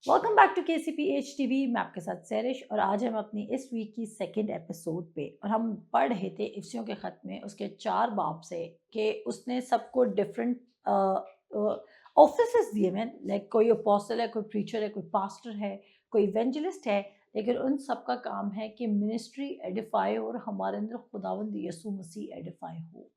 Welcome back to KCPH TV। मैं आपके साथ सैरिश और आज हम अपनी इस वीक की सेकंड एपिसोड पे और हम पढ़ रहे थे इफ्सियों के ख़त में उसके 4 बाब से कि उसने सबको डिफरेंट ऑफिसेस दिए हैं। लाइक कोई अपोस्टल है, कोई प्रीचर है, कोई पास्टर है, कोई इवेंजलिस्ट है, लेकिन उन सब का काम है कि मिनिस्ट्री एडिफाई और हमारे अंदर खुदावंद यीशु मसीह एडिफाई हो।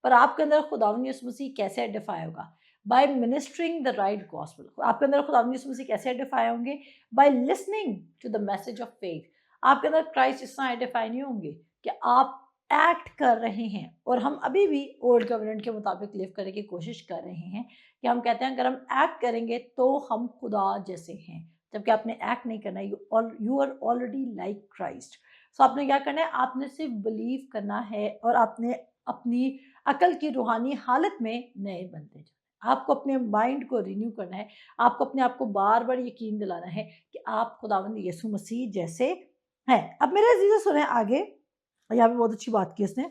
पर आपके अंदर खुदावंद यीशु मसीह कैसे एडिफाई होगा? By ministering the right gospel. आपके अंदर खुदावंद यीशु मसीह कैसे एडिफाई होंगे? By listening to the message of faith. आपके अंदर क्राइस्ट इस तरह एडिफाई नहीं होंगे कि आप एक्ट कर रहे हैं, और हम अभी भी ओल्ड कवेनेंट के मुताबिक लिव करने की कोशिश कर रहे हैं कि हम कहते हैं अगर हम एक्ट करेंगे तो हम खुदा जैसे हैं, जबकि आपने एक्ट नहीं करना। You are already like Christ. So आपने क्या करना है? आपने सिर्फ बिलीव करना है और आपने अपनी अकल की रूहानी हालत में नए बनते जाना। आपको अपने माइंड को रिन्यू करना है। आपको अपने आप को बार बार यकीन दिलाना है कि आप खुदावंद यीशु मसीह जैसे हैं। अब मेरे अजीज़ों सुने आगे, यहाँ पे बहुत अच्छी बात की उसने।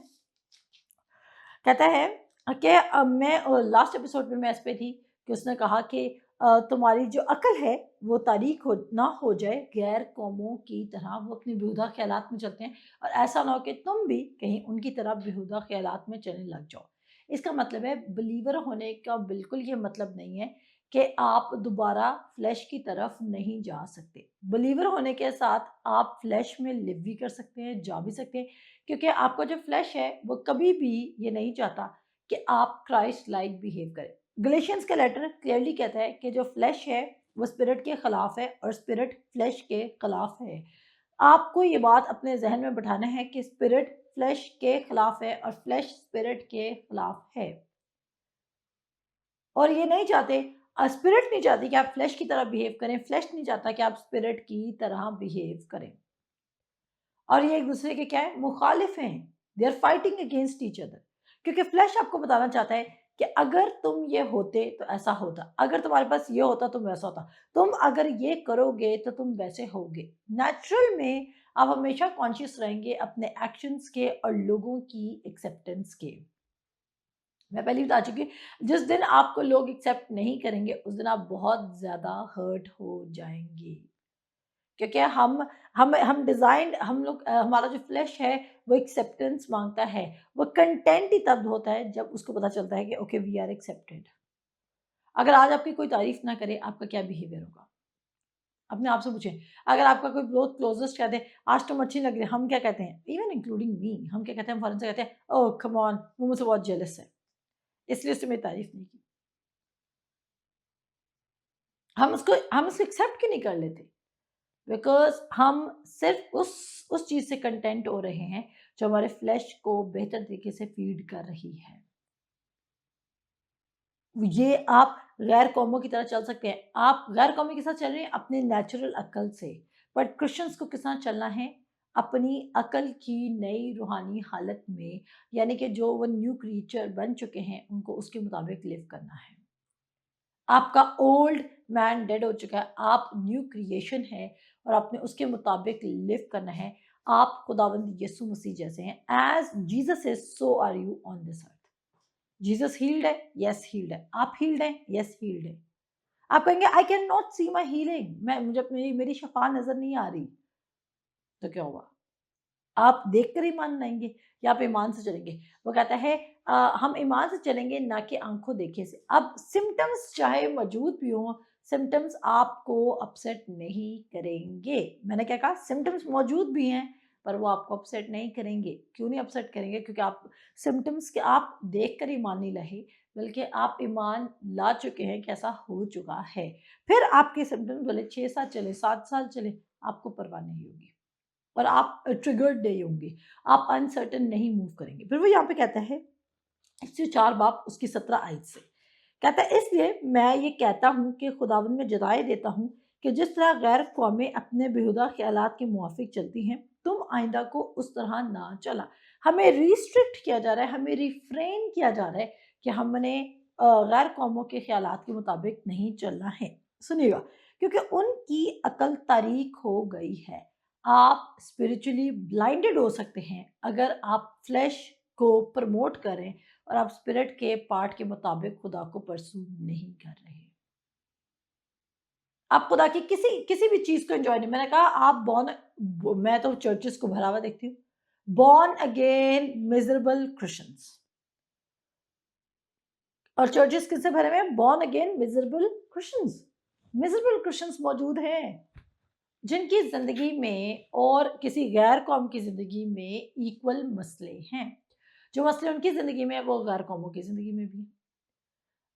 कहता है कि मैं लास्ट एपिसोड में मैं इस पे थी कि उसने कहा कि तुम्हारी जो अकल है वो तारीक हो ना हो जाए गैर कौमों की तरह। वो अपनी बेहुदा ख्यालात में चलते हैं और ऐसा ना हो कि तुम भी कहीं उनकी तरह बेहुदा ख्यालात में चलने लग जाओ। इसका मतलब है बिलीवर होने का बिल्कुल ये मतलब नहीं है कि आप दोबारा फ्लैश की तरफ नहीं जा सकते। बिलीवर होने के साथ आप फ्लैश में लिव भी कर सकते हैं, जा भी सकते हैं, क्योंकि आपका जो फ्लैश है वो कभी भी ये नहीं चाहता कि आप क्राइस्ट लाइक बिहेव करें। गलेशियंस का लेटर क्लियरली कहता है कि जो फ्लैश है वो स्पिरिट के खिलाफ है और स्पिरिट फ्लैश के खिलाफ है। आपको ये बात अपने जहन में बिठाना है कि स्पिरिट फ्लैश के खिलाफ है और फ्लैश स्पिरिट के खिलाफ है। और ये नहीं चाहते, स्पिरिट नहीं चाहती कि आप फ्लैश की तरह बिहेव करें, फ्लैश नहीं चाहता कि आप स्पिरिट की तरह बिहेव करें। और ये एक दूसरे के क्या है? मुखालिफ हैं। They are fighting against each other. क्योंकि फ्लैश आपको बताना चाहता है कि अगर तुम ये होते तो ऐसा होता, अगर तुम्हारे पास ये होता तो वैसा होता, तुम अगर ये करोगे तो तुम वैसे होगे। नेचुरल में आप हमेशा कॉन्शियस रहेंगे अपने एक्शंस के और लोगों की एक्सेप्टेंस के। मैं पहले बता चुकी हूँ, जिस दिन आपको लोग एक्सेप्ट नहीं करेंगे उस दिन आप बहुत ज्यादा हर्ट हो जाएंगे। क्योंकि हम डिज़ाइन हम लोग हमारा जो फ्लैश है वो एक्सेप्टेंस माँगता है। वो कंटेंट ही तब होता है जब उसको पता चलता है कि ओके वी आर एक्सेप्टेड। अगर आज आपकी कोई तारीफ़ ना करे, आपका क्या बिहेवियर होगा? अपने आप से पूछें। अगर आपका कोई बहुत क्लोज़ेस्ट कह दे, आज तुम अच्छी लग रही है, हम क्या कहते हैं? इवन इंक्लूडिंग मी, हम क्या कहते हैं? हम फ़ौरन से कहते हैं, ओह कम ऑन, वो मुझसे बहुत जेलस है, इसलिए उसने मेरी तारीफ़ नहीं की। हम उसको एक्सेप्ट क्यों नहीं कर लेते? बिकॉज़ हम सिर्फ़ उस चीज़ से कंटेंट हो रहे हैं जो हमारे फ्लैश को बेहतर तरीके से फ़ीड कर रही है। ये आप गैर कौमों की तरह चल सकते हैं। आप गैर कौमी के साथ चल रहे हैं अपने नेचुरल अक्ल से, बट क्रिश्चियंस को किस तरह चलना है? अपनी अकल की नई रूहानी हालत में, यानी कि जो वो न्यू क्रीचर बन चुके हैं, उनको उसके मुताबिक लिव करना है। आपका ओल्ड मैन डेड हो चुका है, आप न्यू क्रिएशन है और आपने उसके मुताबिक लिव करना है। आप खुदावंद यीशु मसीह जैसे हैं। As Jesus is so are you on this earth. Jesus healed है, यस हील्ड है। आप हील्ड हैं, यस हील्ड है। आप कहेंगे I can not see my healing, मैं मुझे मेरी शफा नजर नहीं आ रही, तो क्या हुआ? आप देखकर ईमान लाएँगे या आप ईमान से चलेंगे? वो कहता है हम ईमान से चलेंगे ना कि आँखों देखे से। अब सिम्पटम्स चाहे मौजूद भी हों, सिम्पटम्स आपको अपसेट नहीं करेंगे। मैंने क्या कहा? सिम्पटम्स मौजूद भी हैं, पर वो आपको अपसेट नहीं करेंगे। क्यों नहीं अपसेट करेंगे? क्योंकि आप सिम्पटम्स के आप देख कर ईमान नहीं लाए, बल्कि आप ईमान ला चुके हैं कि ऐसा हो चुका है। फिर आपके सिम्पटम्स भले 6 साल चले, 7 साल चले, आपको परवाह नहीं होगी। और आप ट्रिगर्ड नहीं होंगे, आप अनसर्टेन नहीं मूव करेंगे। फिर वो यहाँ पे कहता है, इससे 4 बाब उसकी 17 आयत से कहता है, इसलिए मैं ये कहता हूँ कि खुदावंद में जताए देता हूँ कि जिस तरह गैर कौमें अपने बेहुदा ख्यालात के मुआफिक चलती हैं, तुम आइंदा को उस तरह ना चला। हमें रिस्ट्रिक्ट किया जा रहा है, हमें रिफ्रेन किया जा रहा है कि हमने गैर कौमों के ख्यालात के मुताबिक नहीं चलना है। सुनिएगा, क्योंकि उनकी अकल तारीक हो गई है। आप स्पिरिचुअली ब्लाइंडेड हो सकते हैं अगर आप फ्लैश को प्रमोट करें और आप स्पिरिट के पार्ट के मुताबिक खुदा को परसू नहीं कर रहे। आप खुदा की किसी किसी भी चीज को एंजॉय नहीं, मैंने कहा आप मैं तो चर्चेस को भरा हुआ देखती हूँ, बॉर्न अगेन मिजरेबल क्रिश्चियंस, और चर्चेस किससे भरे हुए हैं? Born again miserable Christians. Miserable Christians मौजूद हैं जिनकी जिंदगी में और किसी गैर कौम की जिंदगी में इक्वल मसले हैं। जो मसले उनकी जिंदगी में है वो गैर कौमों की जिंदगी में भी है।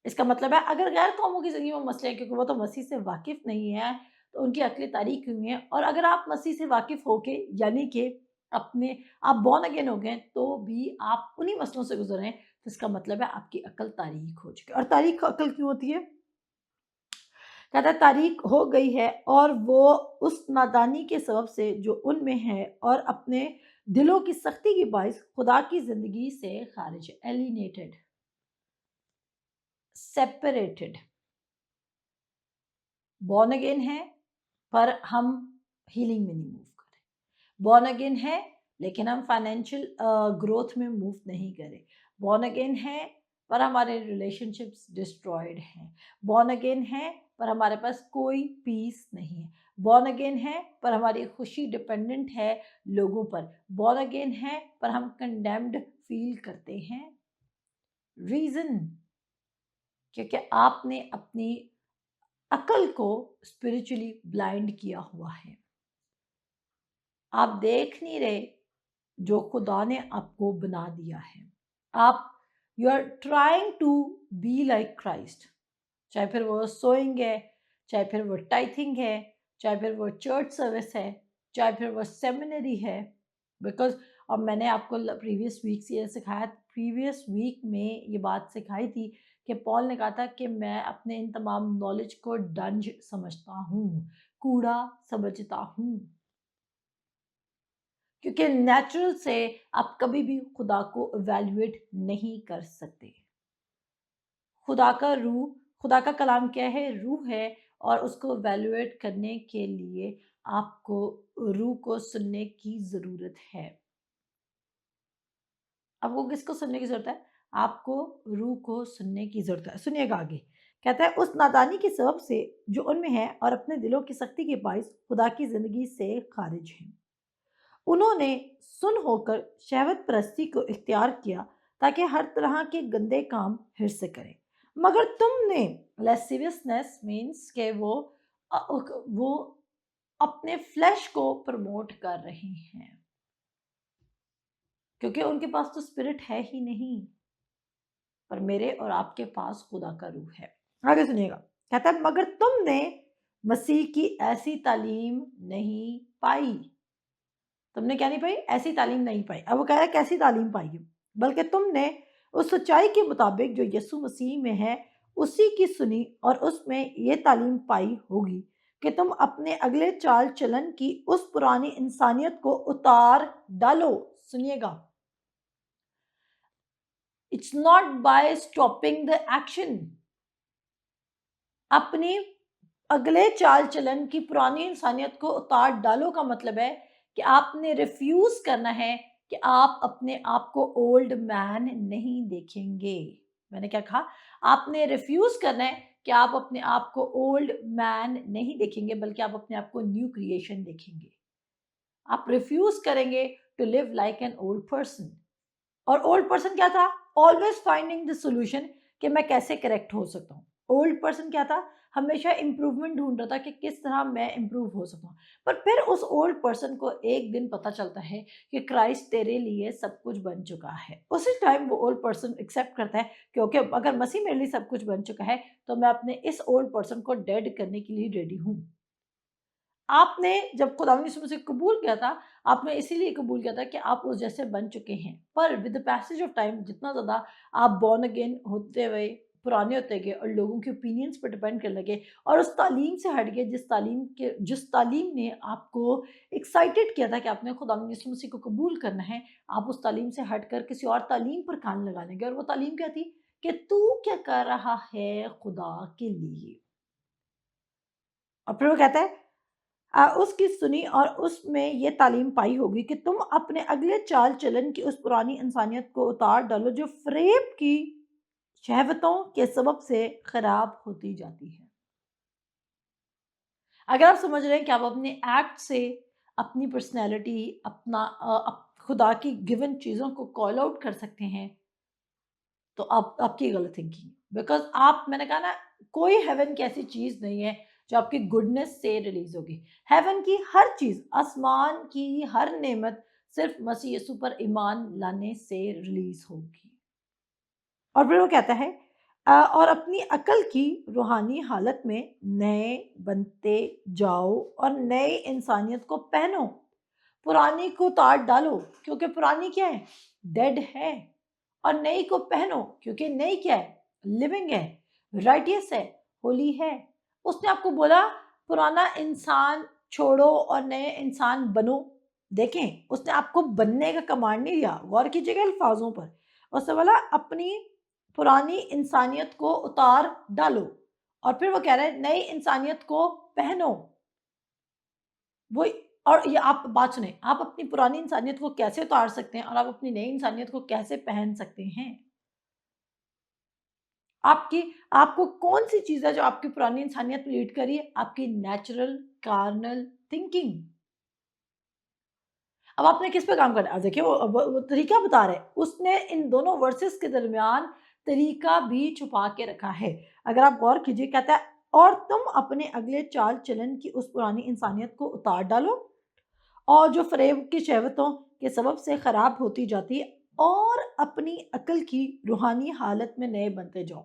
इसका मतलब है अगर गैर कौमों की जिंदगी में मसले हैं क्योंकि वो तो मसीह से वाकिफ नहीं है, तो उनकी अकलें तारीक हुई हैं, और अगर आप मसीह से वाकिफ होके यानी कि अपने आप बॉर्न अगेन हो गए तो भी आप उन्हीं मसलों से गुजर रहे हैं, तो इसका मतलब है आपकी अकल तारीक हो चुकी है। और तारीक अकल क्यों होती है? कहता है तारीक हो गई है और वो उस नादानी के सबब से जो उनमें है और अपने दिलों की सख्ती की बाइस खुदा की जिंदगी से खारिज है। Alienated, separated. बॉर्न अगेन है पर हम हीलिंग में नहीं मूव कर रहे। बॉर्न अगेन है लेकिन हम फाइनेंशियल ग्रोथ में मूव नहीं करें। बॉर्न अगेन है पर हमारे रिलेशनशिप्स डिस्ट्रॉयड हैं। बॉर्न अगेन है पर हमारे पास कोई पीस नहीं है। बॉर्न अगेन है पर हमारी खुशी डिपेंडेंट है लोगों पर। बॉर्न अगेन है पर हम कंडेम्ड फील करते हैं। रीजन, क्योंकि आपने अपनी अकल को स्पिरिचुअली ब्लाइंड किया हुआ है। आप देख नहीं रहे जो खुदा ने आपको बना दिया है। आप you are trying to be like Christ, चाहे फिर वो सोइंग है, चाहे फिर वो टाइथिंग है, चाहे फिर वो चर्च सर्विस है, चाहे फिर वो सेमिनरी है। बिकॉज और मैंने आपको प्रीवियस वीक से ये सिखाया, प्रीवियस वीक में ये बात सिखाई थी कि पॉल ने कहा था कि मैं अपने इन तमाम नॉलेज को डंज समझता हूँ, कूड़ा समझता हूँ, क्योंकि नेचुरल से आप कभी भी खुदा को इवेल्युएट नहीं कर सकते। खुदा का रूह, खुदा का कलाम क्या है? रूह है, और उसको इवेल्युएट करने के लिए आपको रूह को सुनने की ज़रूरत है। आपको किसको सुनने की ज़रूरत है? आपको रूह को सुनने की ज़रूरत है। सुनिएगा आगे, कहता है उस नादानी के सबब से जो उनमें है और अपने दिलों की सख्ती के बाइस खुदा की ज़िंदगी से खारिज हैं। उन्होंने सुन होकर शहवत परस्ती को इख्तियार किया ताकि हर तरह के गंदे काम हिर्स से करें। मगर तुमने लेसिवियसनेस मीन्स के वो अपने फ्लैश को प्रमोट कर रहे हैं क्योंकि उनके पास तो स्पिरिट है ही नहीं, पर मेरे और आपके पास खुदा का रूह है। आगे सुनिएगा, कहता है मगर तुमने मसीह की ऐसी तालीम नहीं पाई। तुमने क्या नहीं पाई? ऐसी तालीम नहीं पाई। अब वो कह रहा है कैसी तालीम पाई है? बल्कि तुमने उस सच्चाई के मुताबिक जो यीशु मसीह में है उसी की सुनी और उसमें ये तालीम पाई होगी कि तुम अपने अगले चाल चलन की उस पुरानी इंसानियत को उतार डालो। सुनिएगा, it's not by stopping the action. अपनी अगले चाल चलन की पुरानी इंसानियत को उतार डालो का मतलब है कि आपने रिफ्यूज करना है कि आप अपने आप को ओल्ड मैन नहीं देखेंगे। मैंने क्या कहा? आपने रिफ्यूज करना है कि आप अपने आप को ओल्ड मैन नहीं देखेंगे, बल्कि आप अपने आप को न्यू क्रिएशन देखेंगे। आप रिफ्यूज करेंगे to live like an old person. और ओल्ड पर्सन क्या था? ऑलवेज फाइंडिंग द सोल्यूशन कि मैं कैसे करेक्ट हो सकता हूँ। ओल्ड पर्सन क्या था? हमेशा इंप्रूवमेंट ढूंढ रहा था कि किस तरह मैं इंप्रूव हो सकता हूँ। पर फिर उस ओल्ड पर्सन को एक दिन पता चलता है कि क्राइस्ट तेरे लिए सब कुछ बन चुका है। उसी टाइम वो ओल्ड पर्सन एक्सेप्ट करता है कि ओके, अगर मसीह मेरे लिए सब कुछ बन चुका है तो मैं अपने इस ओल्ड पर्सन को डेड करने के लिए रेडी हूँ। आपने जब खुदावंद यीशु मसीह को कबूल किया था, आपने इसीलिए कबूल किया था कि आप उस जैसे बन चुके हैं। पर with the passage of time जितना ज़्यादा आप बॉर्न अगेन होते गए, पुराने होते गए और लोगों के ओपिनियंस पर डिपेंड करने लगे और उस तालीम से हट गए जिस तालीम ने आपको एक्साइटेड किया था कि आपने खुदावंद यीशु मसीह को कबूल करना है, आप उस तालीम से हटकर किसी और तालीम पर कान लगाने गए। और वो तालीम क्या थी? कि तू क्या कर रहा है खुदा के लिए। और फिर वो कहता है उसकी सुनी और उसमें ये तालीम पाई होगी कि तुम अपने अगले चाल चलन की उस पुरानी इंसानियत को उतार डालो जो फ़रेब की शहवतों के सबब से खराब होती जाती है। अगर आप समझ रहे हैं कि आप अपने एक्ट से अपनी पर्सनैलिटी, अपना खुदा की गिवन चीज़ों को कॉल आउट कर सकते हैं, तो आप आपकी गलत थिंकिंग। बिकॉज़ आप, मैंने कहा ना, कोई हेवन की ऐसी चीज़ नहीं है जो आपकी गुडनेस से रिलीज़ होगी। हेवन की हर चीज़, आसमान की हर नेमत सिर्फ़ मसीह यीशु पर ईमान लाने से रिलीज़ होगी। और फिर वो कहता है और अपनी अकल की रूहानी हालत में नए बनते जाओ और नए इंसानियत को पहनो। पुरानी को उतार डालो क्योंकि पुरानी क्या है? डेड है। और नई को पहनो क्योंकि नई क्या है? लिविंग है, राइटियस है, होली है। उसने आपको बोला पुराना इंसान छोड़ो और नए इंसान बनो। देखें, उसने आपको बनने का कमांड नहीं दिया, गौर कीजिएगा अल्फाजों पर। उसने बोला अपनी पुरानी इंसानियत को उतार डालो, और फिर वो कह रहे हैं नई इंसानियत को पहनो। वो, और ये आप बात सुने, आप अपनी पुरानी इंसानियत को कैसे उतार सकते हैं और आप अपनी नई इंसानियत को कैसे पहन सकते हैं? आपकी आपको कौन-सी चीज़ है जो आपकी पुरानी इंसानियत में लीड कर रही है? आपकी नेचुरल कार्नल थिंकिंग। अब आपने किस पे काम करना है? अब देखिए वो तरीका बता रहे हैं। उसने इन दोनों वर्सेस के दरमियान तरीका भी छुपा के रखा है। अगर आप गौर कीजिए, कहता है और तुम अपने अगले चाल-चलन की उस पुरानी इंसानियत को उतार डालो और जो फ़रेब की शहवतों के सबब से खराब होती जाती है, और अपनी अक्ल की रूहानी हालत में नए बनते जाओ।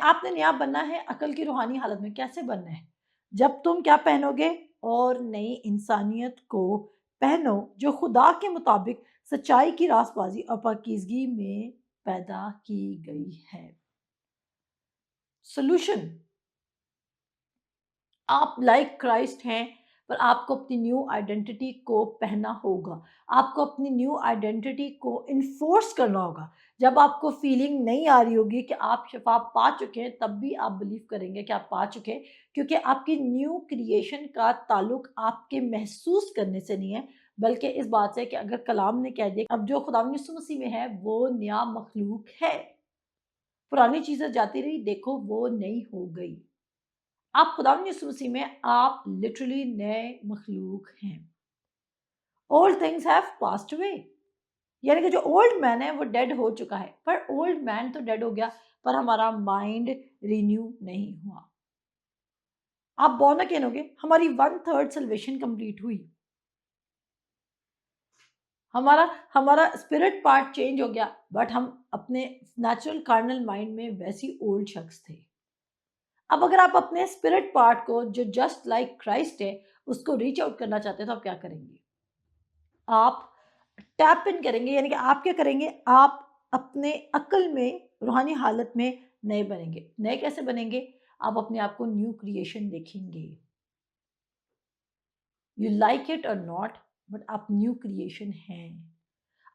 आपने नया बनना है अकल की रूहानी हालत में। कैसे बनना है? जब तुम क्या पहनोगे? और नई इंसानियत को पहनो जो खुदा के मुताबिक सच्चाई की रास्तबाजी और पाकीज़गी में पैदा की गई है। सॉल्यूशन, आप लाइक क्राइस्ट हैं, पर आपको अपनी न्यू आइडेंटिटी को पहनना होगा। आपको अपनी न्यू आइडेंटिटी को इन्फोर्स करना होगा। जब आपको फीलिंग नहीं आ रही होगी कि आप शिफा पा चुके हैं, तब भी आप बिलीव करेंगे कि आप पा चुके हैं, क्योंकि आपकी न्यू क्रिएशन का ताल्लुक आपके महसूस करने से नहीं है, बल्कि इस बात से कि अगर कलाम ने कह दिया अब जो खुदावंद यीशु मसीह में है वो नया मखलूक है। पुरानी चीज़ें जाती रही, देखो वो नई हो गई। आप खुदावंद यीशु मसीह में आप लिटरली नए मखलूक हैं। Old things have passed away, यानी कि जो ओल्ड मैन है वो डेड हो चुका है। पर ओल्ड मैन तो डेड हो गया, पर हमारा माइंड रिन्यू नहीं हुआ। आप बॉर्न अगेन हो गए, हमारी 1/3 सल्वेशन कंप्लीट हुई, हमारा हमारा स्पिरिट पार्ट चेंज हो गया, बट हम अपने नेचुरल कार्नल माइंड में वैसी ओल्ड शख्स थे। अब अगर आप अपने स्पिरिट पार्ट को जो जस्ट लाइक क्राइस्ट है उसको रीच आउट करना चाहते हैं, तो आप क्या करेंगे? आप टैप इन करेंगे, यानी कि आप क्या करेंगे? आप अपने अक्ल में, रूहानी हालत में नए बनेंगे। नए कैसे बनेंगे? आप अपने आप को न्यू क्रिएशन देखेंगे। यू लाइक इट और नॉट, बट आप न्यू क्रिएशन हैं।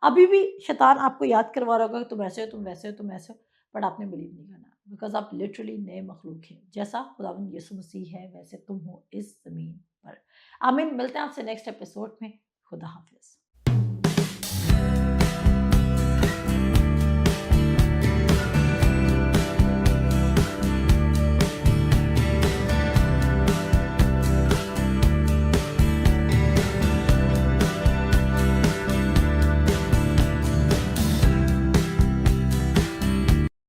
अभी भी शैतान आपको याद करवा रहा होगा कि तुम ऐसे हो, तुम वैसे हो, तुम ऐसे हो, बट आपने बिलीव नहीं करना, बिकॉज़ आप लिटरली नए मखलूक हैं। जैसा खुदावंद यीशु मसीह है, वैसे तुम हो इस ज़मीन पर। आमीन। मिलते हैं आपसे नेक्स्ट एपिसोड में। खुदा हाफ़िज़।